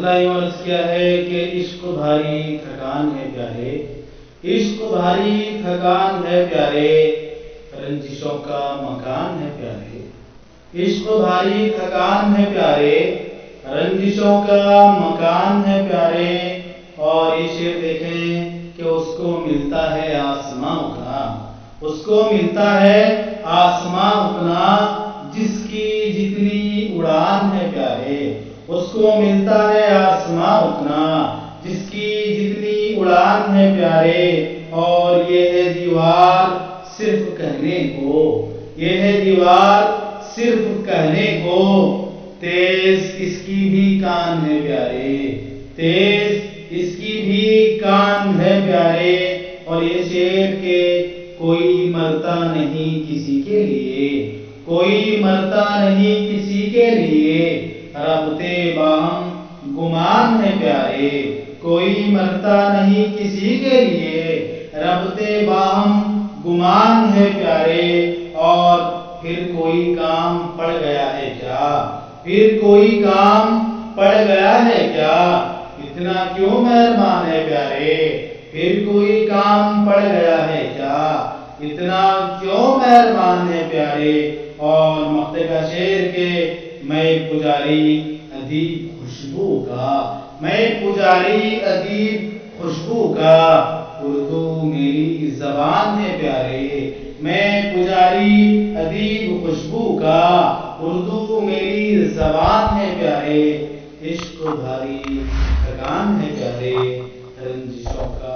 ابراہیم عرض کیا ہے کہ عشق بھاری تھکان ہے پیارے، عشق بھاری تھکان ہے پیارے، رنجشوں کا مکان ہے پیارے، عشق بھاری تھکان ہے پیارے، رنجشوں کا مکان ہے پیارے۔ اور یہ شعر دیکھیں کہ اس کو ملتا ہے آسماں اپنا، اس کو ملتا ہے آسماں اپنا، جس کی جتنی اڑان ہے پیارے، اس کو ملتا ہے آسماں اپنا، جس کی جتنی اڑان ہے پیارے۔ اور یہ ہے دیوار صرف کہنے کو، یہ ہے دیوار صرف کہنے کو، تیز اس کی بھی کان ہے پیارے، تیز اس کی بھی کان ہے پیارے۔ اور یہ شعر کہ کوئی مرتا نہیں کسی کے لیے، کوئی مرتا نہیں کسی کے لیے، ربطے باہم گمان ہے پیارے، کوئی مرتا نہیں کسی کے لیے، ربطے باہم گمان ہے پیارے۔ اور پھر کوئی کام پڑ گیا ہے کیا، پھر کوئی کام پڑ گیا ہے کیا، اتنا کیوں مہربان ہے پیارے، پھر کوئی کام پڑ گیا ہے کیا، اتنا کیوں مہربان ہے پیارے۔ اور مقطع کا شعر کہ میں پجاری ادیب خوشبو کا، میں پجاری ادیب خوشبو کا، اردو میری زبان ہے پیارے، میں پجاری ادیب خوشبو کا، اردو میری زبان ہے پیارے۔ عشق بھاری تھکان ہے پیارے، رنجشوں کا